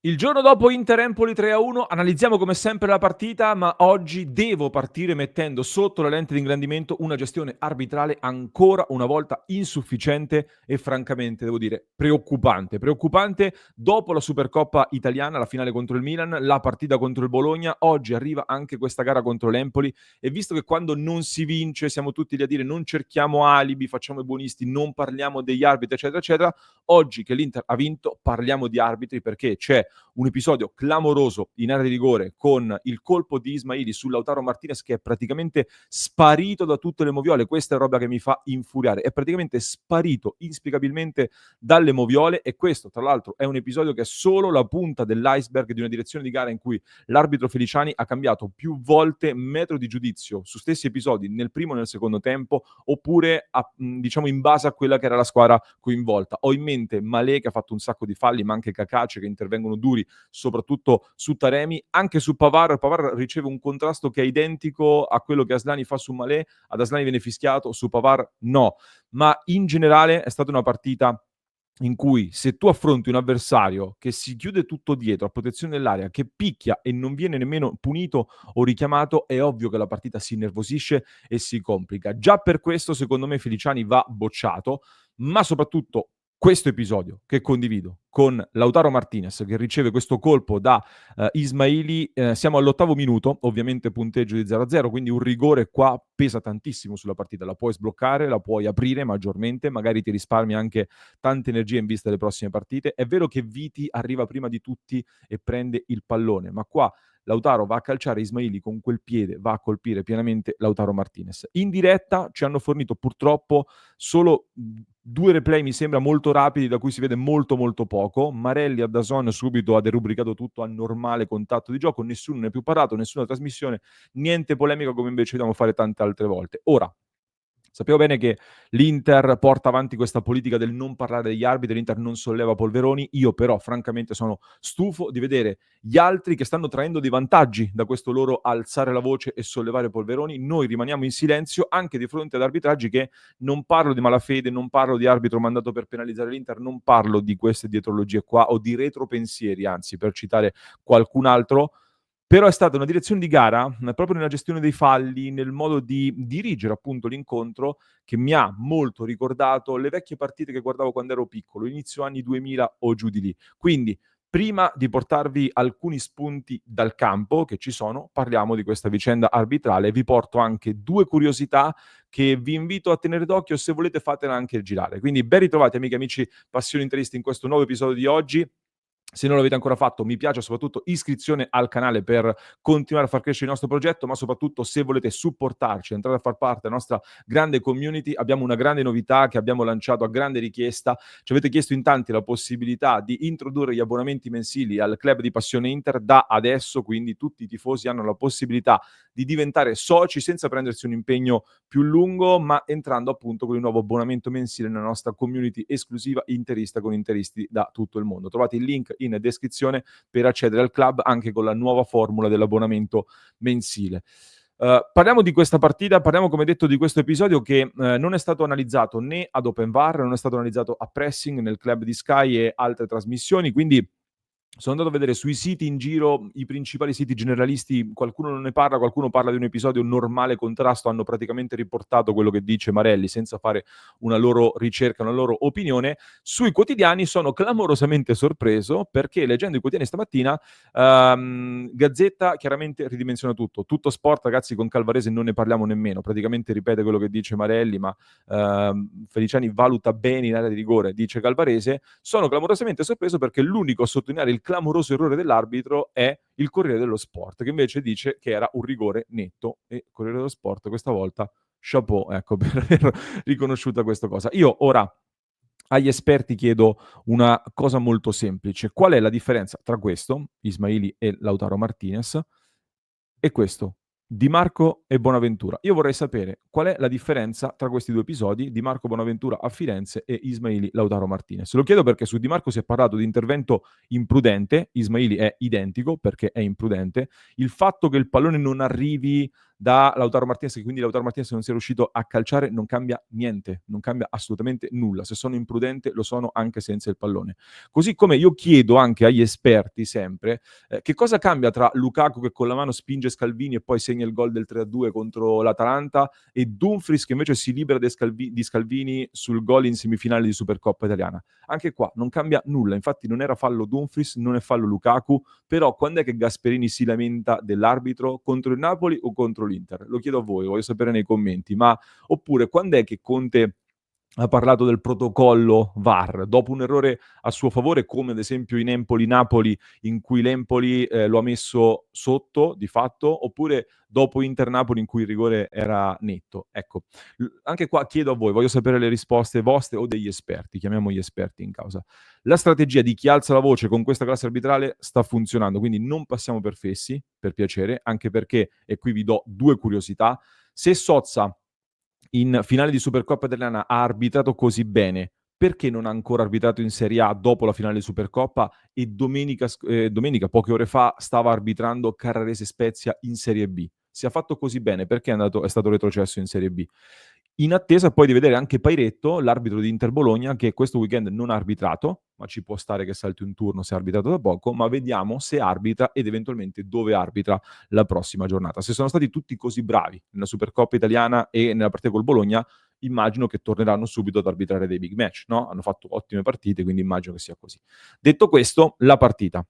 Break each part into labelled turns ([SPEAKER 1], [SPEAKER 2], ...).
[SPEAKER 1] Il giorno dopo Inter-Empoli 3-1 analizziamo come sempre la partita, ma oggi devo partire mettendo sotto la lente di ingrandimento una gestione arbitrale ancora una volta insufficiente e francamente, devo dire, preoccupante. Preoccupante dopo la Supercoppa italiana, la finale contro il Milan, la partita contro il Bologna, oggi arriva anche questa gara contro l'Empoli e visto che quando non si vince siamo tutti lì a dire non cerchiamo alibi, facciamo i buonisti, non parliamo degli arbitri, eccetera, eccetera, oggi che l'Inter ha vinto parliamo di arbitri perché c'è un episodio clamoroso in area di rigore con il colpo di Ismaili su Lautaro Martinez che è praticamente sparito da tutte le moviole. Questa è roba che mi fa infuriare. È praticamente sparito inspiegabilmente dalle moviole e questo, tra l'altro, è un episodio che è solo la punta dell'iceberg di una direzione di gara in cui l'arbitro Feliciani ha cambiato più volte metro di giudizio su stessi episodi nel primo e nel secondo tempo oppure diciamo in base a quella che era la squadra coinvolta. Ho in mente Malé che ha fatto un sacco di falli, ma anche Cacace che intervengono duri soprattutto su Taremi, anche su Pavard. Pavard riceve un contrasto che è identico a quello che Aslani fa su Malé, ad Aslani viene fischiato, su Pavard no, ma in generale è stata una partita in cui se tu affronti un avversario che si chiude tutto dietro a protezione dell'area, che picchia e non viene nemmeno punito o richiamato, è ovvio che la partita si innervosisce e si complica. Già per questo secondo me Feliciani va bocciato, ma soprattutto questo episodio che condivido con Lautaro Martinez che riceve questo colpo da Ismaili, siamo all'8° minuto, ovviamente punteggio di 0-0, quindi un rigore qua pesa tantissimo sulla partita, la puoi sbloccare, la puoi aprire maggiormente, magari ti risparmi anche tante energie in vista delle prossime partite. È vero che Viti arriva prima di tutti e prende il pallone, ma qua Lautaro va a calciare Ismaili con quel piede, va a colpire pienamente Lautaro Martinez. In diretta ci hanno fornito purtroppo solo 2 replay, mi sembra, molto rapidi, da cui si vede molto molto poco. Marelli a DAZN subito ha derubricato tutto a normale contatto di gioco, nessuno ne è più parlato, nessuna trasmissione, niente polemica come invece dobbiamo fare tante altre volte. Ora, sappiamo bene che l'Inter porta avanti questa politica del non parlare degli arbitri, l'Inter non solleva polveroni, io però francamente sono stufo di vedere gli altri che stanno traendo dei vantaggi da questo loro alzare la voce e sollevare polveroni, noi rimaniamo in silenzio anche di fronte ad arbitraggi che non parlo di malafede, non parlo di arbitro mandato per penalizzare l'Inter, non parlo di queste dietrologie qua o di retropensieri, anzi per citare qualcun altro, però è stata una direzione di gara, proprio nella gestione dei falli, nel modo di dirigere appunto l'incontro, che mi ha molto ricordato le vecchie partite che guardavo quando ero piccolo, inizio anni 2000 o giù di lì. Quindi, prima di portarvi alcuni spunti dal campo, che ci sono, parliamo di questa vicenda arbitrale. Vi porto anche 2 curiosità che vi invito a tenere d'occhio, se volete fatela anche girare. Quindi ben ritrovati amiche e amici passioni interisti in questo nuovo episodio di oggi. Se non l'avete ancora fatto, mi piace, soprattutto iscrizione al canale per continuare a far crescere il nostro progetto, ma soprattutto se volete supportarci, entrare a far parte della nostra grande community, abbiamo una grande novità che abbiamo lanciato a grande richiesta. Ci avete chiesto in tanti la possibilità di introdurre gli abbonamenti mensili al club di Passione Inter da adesso, quindi tutti i tifosi hanno la possibilità di diventare soci senza prendersi un impegno più lungo, ma entrando appunto con il nuovo abbonamento mensile nella nostra community esclusiva interista con interisti da tutto il mondo. Trovate il link in descrizione per accedere al club anche con la nuova formula dell'abbonamento mensile. Parliamo di questa partita, parliamo come detto di questo episodio che non è stato analizzato né ad Open VAR, non è stato analizzato a Pressing nel club di Sky e altre trasmissioni, quindi sono andato a vedere sui siti in giro, i principali siti generalisti, qualcuno non ne parla, qualcuno parla di un episodio normale contrasto, hanno praticamente riportato quello che dice Marelli senza fare una loro ricerca, una loro opinione. Sui quotidiani sono clamorosamente sorpreso perché leggendo i quotidiani stamattina Gazzetta chiaramente ridimensiona tutto. Tutto sport, ragazzi, con Calvarese non ne parliamo nemmeno, praticamente ripete quello che dice Marelli, ma Feliciani valuta bene in area di rigore, dice Calvarese. Sono clamorosamente sorpreso perché l'unico a sottolineare il clamoroso errore dell'arbitro è il Corriere dello Sport, che invece dice che era un rigore netto e Corriere dello Sport questa volta chapeau, ecco, per aver riconosciuta questa cosa. Io ora agli esperti chiedo una cosa molto semplice: qual è la differenza tra questo, Ismaili e Lautaro Martinez, e questo, Di Marco e Bonaventura? Io vorrei sapere qual è la differenza tra questi 2 episodi, Di Marco Bonaventura a Firenze e Ismaili Lautaro Martinez. Lo chiedo perché su Di Marco si è parlato di intervento imprudente, Ismaili è identico perché è imprudente. Il fatto che il pallone non arrivi da Lautaro Martinez, che quindi Lautaro Martinez non sia riuscito a calciare, non cambia niente, non cambia assolutamente nulla. Se sono imprudente, lo sono anche senza il pallone. Così come io chiedo anche agli esperti sempre, che cosa cambia tra Lukaku che con la mano spinge Scalvini e poi segna il gol del 3-2 contro l'Atalanta e Dumfries che invece si libera di Scalvini sul gol in semifinale di Supercoppa italiana. Anche qua non cambia nulla, infatti non era fallo Dumfries, non è fallo Lukaku, però quando è che Gasperini si lamenta dell'arbitro? Contro il Napoli o contro l'Inter? Lo chiedo a voi, voglio sapere nei commenti, ma oppure quando è che Conte ha parlato del protocollo VAR, dopo un errore a suo favore, come ad esempio in Empoli-Napoli, in cui l'Empoli lo ha messo sotto di fatto, oppure dopo Inter-Napoli in cui il rigore era netto. Ecco, anche qua chiedo a voi, voglio sapere le risposte vostre o degli esperti, chiamiamo gli esperti in causa. La strategia di chi alza la voce con questa classe arbitrale sta funzionando, quindi non passiamo per fessi, per piacere, anche perché, e qui vi do due curiosità, se Sozza in finale di Supercoppa italiana ha arbitrato così bene, perché non ha ancora arbitrato in Serie A dopo la finale di Supercoppa e domenica, poche ore fa, stava arbitrando Carrarese Spezia in Serie B? Se ha fatto così bene, perché è stato retrocesso in Serie B? In attesa poi di vedere anche Pairetto, l'arbitro di Inter Bologna, che questo weekend non ha arbitrato, ma ci può stare che salti un turno se ha arbitrato da poco, ma vediamo se arbitra ed eventualmente dove arbitra la prossima giornata. Se sono stati tutti così bravi nella Supercoppa italiana e nella partita col Bologna, immagino che torneranno subito ad arbitrare dei big match, no? Hanno fatto ottime partite, quindi immagino che sia così. Detto questo, la partita.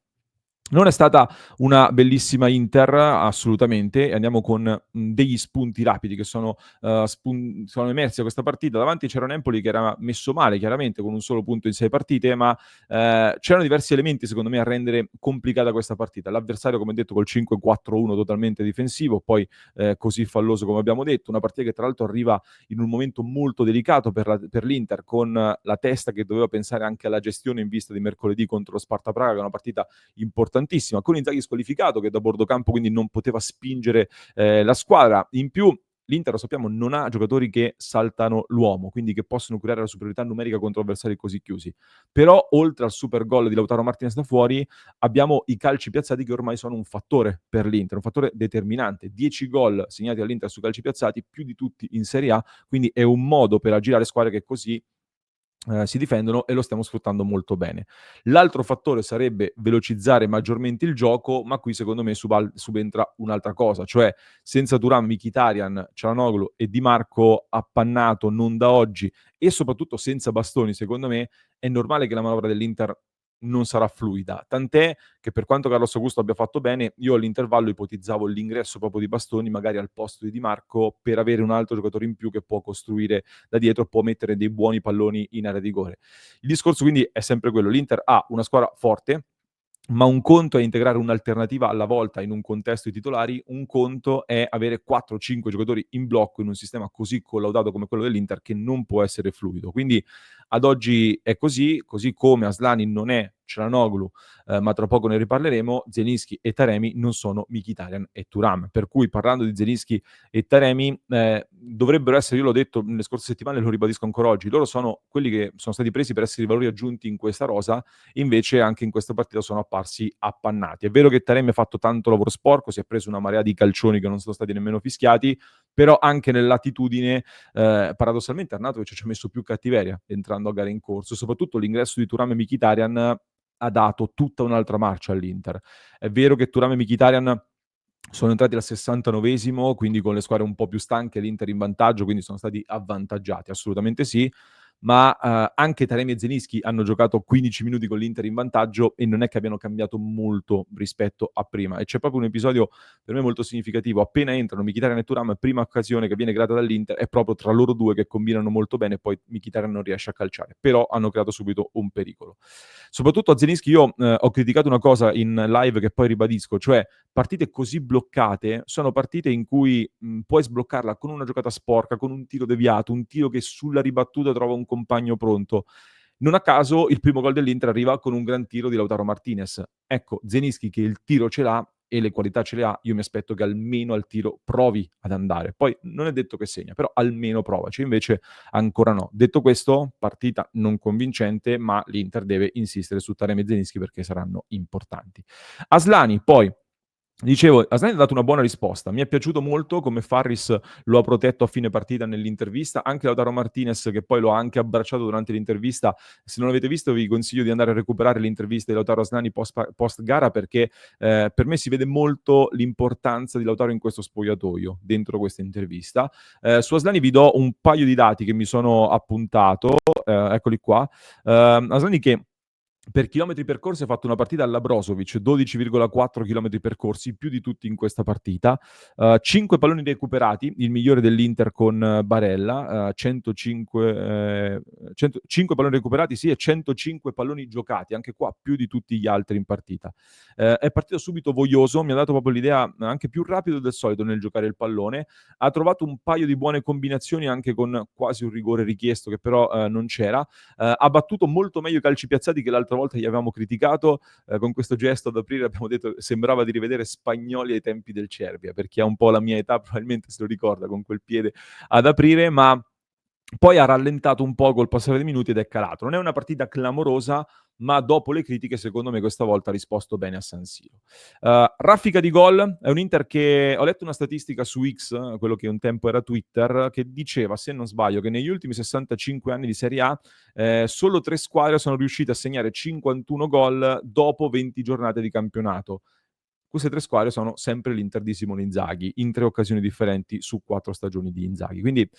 [SPEAKER 1] Non è stata una bellissima Inter, assolutamente, e andiamo con degli spunti rapidi che sono emersi da questa partita. Davanti c'era un Empoli che era messo male, chiaramente, con un solo punto in 6 partite, ma c'erano diversi elementi, secondo me, a rendere complicata questa partita. L'avversario, come detto, col 5-4-1 totalmente difensivo, poi così falloso come abbiamo detto, una partita che tra l'altro arriva in un momento molto delicato per l'Inter, con la testa che doveva pensare anche alla gestione in vista di mercoledì contro lo Sparta Praga, che è una partita importantissima, con Inzaghi squalificato che da bordo campo quindi non poteva spingere la squadra. In più l'Inter, lo sappiamo, non ha giocatori che saltano l'uomo, quindi che possono creare la superiorità numerica contro avversari così chiusi. Però oltre al super gol di Lautaro Martinez da fuori, abbiamo i calci piazzati che ormai sono un fattore per l'Inter, un fattore determinante. 10 gol segnati all'Inter su calci piazzati, più di tutti in Serie A, quindi è un modo per aggirare squadre che così si difendono e lo stiamo sfruttando molto bene. L'altro fattore sarebbe velocizzare maggiormente il gioco, ma qui secondo me subentra un'altra cosa, cioè senza Thuram, Mkhitaryan, Çalhanoğlu e Di Marco appannato non da oggi e soprattutto senza Bastoni, secondo me è normale che la manovra dell'Inter non sarà fluida. Tant'è che per quanto Carlos Augusto abbia fatto bene, io all'intervallo ipotizzavo l'ingresso proprio di Bastoni, magari al posto di Di Marco, per avere un altro giocatore in più che può costruire da dietro, può mettere dei buoni palloni in area di rigore. Il discorso quindi è sempre quello, l'Inter ha una squadra forte, ma un conto è integrare un'alternativa alla volta in un contesto di titolari, un conto è avere 4-5 giocatori in blocco in un sistema così collaudato come quello dell'Inter che non può essere fluido. Quindi ad oggi è così come Aslani non è Çalhanoğlu, ma tra poco ne riparleremo, Zelinski e Taremi non sono Mkhitaryan e Thuram. Per cui parlando di Zelinski e Taremi dovrebbero essere, io l'ho detto nelle scorse settimane, lo ribadisco ancora oggi, loro sono quelli che sono stati presi per essere i valori aggiunti in questa rosa, invece anche in questa partita sono apparsi appannati. È vero che Taremi ha fatto tanto lavoro sporco, si è preso una marea di calcioni che non sono stati nemmeno fischiati, però anche nell'attitudine, paradossalmente Arnautovic ci ha messo più cattiveria entrando a gare in corso, soprattutto l'ingresso di Thuram e Mkhitaryan ha dato tutta un'altra marcia all'Inter. È vero che Thuram e Mkhitaryan sono entrati al 69esimo, quindi con le squadre un po' più stanche, l'Inter in vantaggio, quindi sono stati avvantaggiati, assolutamente sì, ma anche Taremi e Zelinski hanno giocato 15 minuti con l'Inter in vantaggio e non è che abbiano cambiato molto rispetto a prima. E c'è proprio un episodio per me molto significativo. Appena entrano Mkhitaryan e Thuram, prima occasione che viene creata dall'Inter è proprio tra loro due che combinano molto bene, poi Mkhitaryan non riesce a calciare, però hanno creato subito un pericolo. Soprattutto a Zelinski io ho criticato una cosa in live che poi ribadisco, cioè partite così bloccate sono partite in cui puoi sbloccarla con una giocata sporca, con un tiro deviato, un tiro che sulla ribattuta trova un compagno pronto. Non a caso il primo gol dell'Inter arriva con un gran tiro di Lautaro Martinez. Ecco, Zelinski che il tiro ce l'ha e le qualità ce le ha, io mi aspetto che almeno al tiro provi ad andare. Poi non è detto che segna, però almeno provaci, invece ancora no. Detto questo, partita non convincente, ma l'Inter deve insistere su Taremi e Zelinski perché saranno importanti. Aslani, poi Dicevo, Asllani ha dato una buona risposta. Mi è piaciuto molto come Farris lo ha protetto a fine partita nell'intervista, anche Lautaro Martinez che poi lo ha anche abbracciato durante l'intervista. Se non l'avete visto vi consiglio di andare a recuperare l'intervista di Lautaro Asllani post gara perché per me si vede molto l'importanza di Lautaro in questo spogliatoio, dentro questa intervista. Su Asllani vi do un paio di dati che mi sono appuntato, eccoli qua. Asllani che per chilometri percorsi ha fatto una partita alla Brozovic, 12,4 chilometri percorsi, più di tutti in questa partita. 5 palloni recuperati, il migliore dell'Inter con Barella, 5 palloni recuperati, sì, e 105 palloni giocati, anche qua più di tutti gli altri in partita. È partito subito voglioso, mi ha dato proprio l'idea anche più rapido del solito nel giocare il pallone. Ha trovato un paio di buone combinazioni anche con quasi un rigore richiesto che però non c'era. Ha battuto molto meglio i calci piazzati che l'altra volta gli avevamo criticato. Con questo gesto ad aprire abbiamo detto sembrava di rivedere Spagnoli ai tempi del Cervia, per chi ha un po' la mia età probabilmente se lo ricorda con quel piede ad aprire, ma poi ha rallentato un po' col passare dei minuti ed è calato. Non è una partita clamorosa, ma dopo le critiche, secondo me, questa volta ha risposto bene a San Siro. Raffica di gol, è un Inter che ho letto una statistica su X, quello che un tempo era Twitter, che diceva, se non sbaglio, che negli ultimi 65 anni di Serie A solo 3 squadre sono riuscite a segnare 51 gol dopo 20 giornate di campionato. Queste 3 squadre sono sempre l'Inter di Simone Inzaghi, in 3 occasioni differenti su 4 stagioni di Inzaghi. Quindi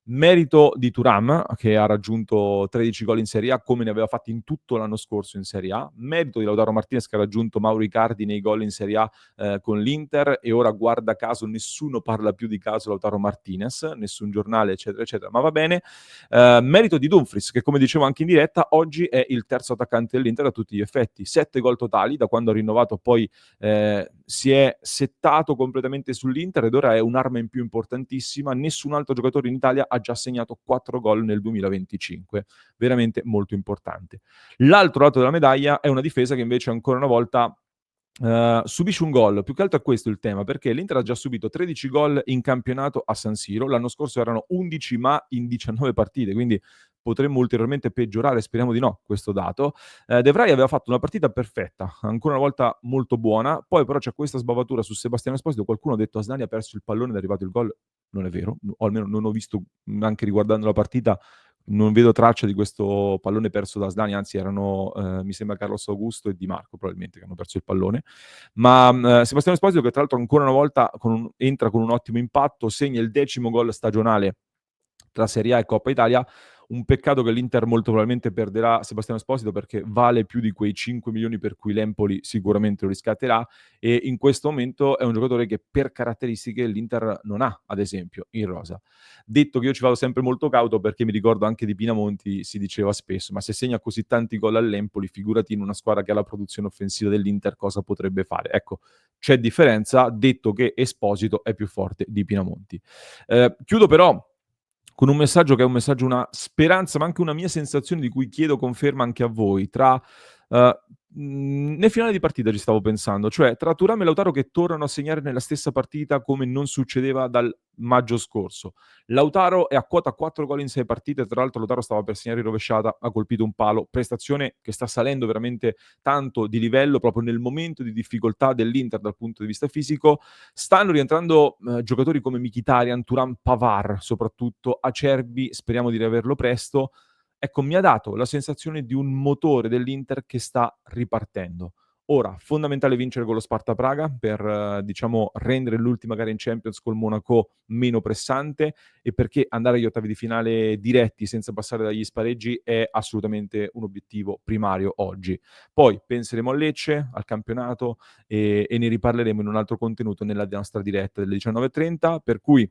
[SPEAKER 1] merito di Thuram, che ha raggiunto 13 gol in Serie A, come ne aveva fatti in tutto l'anno scorso in Serie A. Merito di Lautaro Martinez, che ha raggiunto Mauro Icardi nei gol in Serie A con l'Inter, e ora, guarda caso, nessuno parla più di caso Lautaro Martinez, nessun giornale, eccetera, eccetera, ma va bene. Merito di Dumfries, che come dicevo anche in diretta, oggi è il terzo attaccante dell'Inter a tutti gli effetti. 7 gol totali, da quando ha rinnovato poi si è settato completamente sull'Inter ed ora è un'arma in più importantissima. Nessun altro giocatore in Italia ha già segnato 4 gol nel 2025, veramente molto importante. L'altro lato della medaglia è una difesa che invece ancora una volta subisce un gol. Più che altro è questo il tema, perché l'Inter ha già subito 13 gol in campionato a San Siro, l'anno scorso erano 11 ma in 19 partite, quindi potremmo ulteriormente peggiorare, speriamo di no, questo dato. De Vrij aveva fatto una partita perfetta, ancora una volta molto buona, poi però c'è questa sbavatura su Sebastiano Esposito, qualcuno ha detto Asllani ha perso il pallone ed è arrivato il gol, non è vero, o almeno non ho visto, anche riguardando la partita, non vedo traccia di questo pallone perso da Asllani, anzi erano, mi sembra Carlos Augusto e Di Marco probabilmente che hanno perso il pallone. Ma Sebastiano Esposito, che tra l'altro ancora una volta entra con un ottimo impatto, segna il 10° gol stagionale tra Serie A e Coppa Italia. Un peccato che l'Inter molto probabilmente perderà Sebastiano Esposito perché vale più di quei 5 milioni per cui l'Empoli sicuramente lo riscatterà, e in questo momento è un giocatore che per caratteristiche l'Inter non ha, ad esempio, in rosa. Detto che io ci vado sempre molto cauto perché mi ricordo anche di Pinamonti, si diceva spesso, ma se segna così tanti gol all'Empoli, figurati in una squadra che ha la produzione offensiva dell'Inter cosa potrebbe fare. Ecco, c'è differenza, detto che Esposito è più forte di Pinamonti. Chiudo però con un messaggio che è un messaggio, una speranza, ma anche una mia sensazione di cui chiedo conferma anche a voi. Nel finale di partita ci stavo pensando, cioè tra Thuram e Lautaro che tornano a segnare nella stessa partita come non succedeva dal maggio scorso. Lautaro è a quota 4 gol in 6 partite, tra l'altro Lautaro stava per segnare in rovesciata, ha colpito un palo, prestazione che sta salendo veramente tanto di livello proprio nel momento di difficoltà dell'Inter dal punto di vista fisico. Stanno rientrando giocatori come Mkhitaryan, Thuram, Pavard soprattutto, Acerbi, speriamo di riaverlo presto. Ecco, mi ha dato la sensazione di un motore dell'Inter che sta ripartendo. Ora, fondamentale vincere con lo Sparta Praga per, diciamo, rendere l'ultima gara in Champions col Monaco meno pressante, e perché andare agli ottavi di finale diretti senza passare dagli spareggi è assolutamente un obiettivo primario oggi. Poi penseremo a Lecce, al campionato, e ne riparleremo in un altro contenuto nella nostra diretta delle 19:30, per cui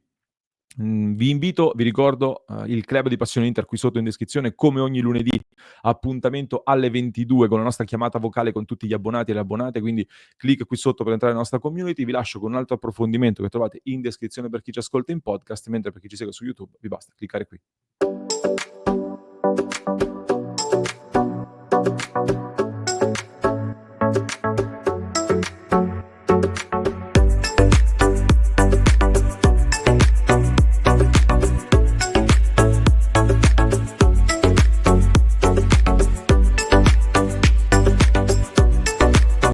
[SPEAKER 1] vi invito, vi ricordo, il club di Passione Inter qui sotto in descrizione, come ogni lunedì, appuntamento alle 22 con la nostra chiamata vocale con tutti gli abbonati e le abbonate, quindi clic qui sotto per entrare nella nostra community. Vi lascio con un altro approfondimento che trovate in descrizione per chi ci ascolta in podcast, mentre per chi ci segue su YouTube vi basta cliccare qui.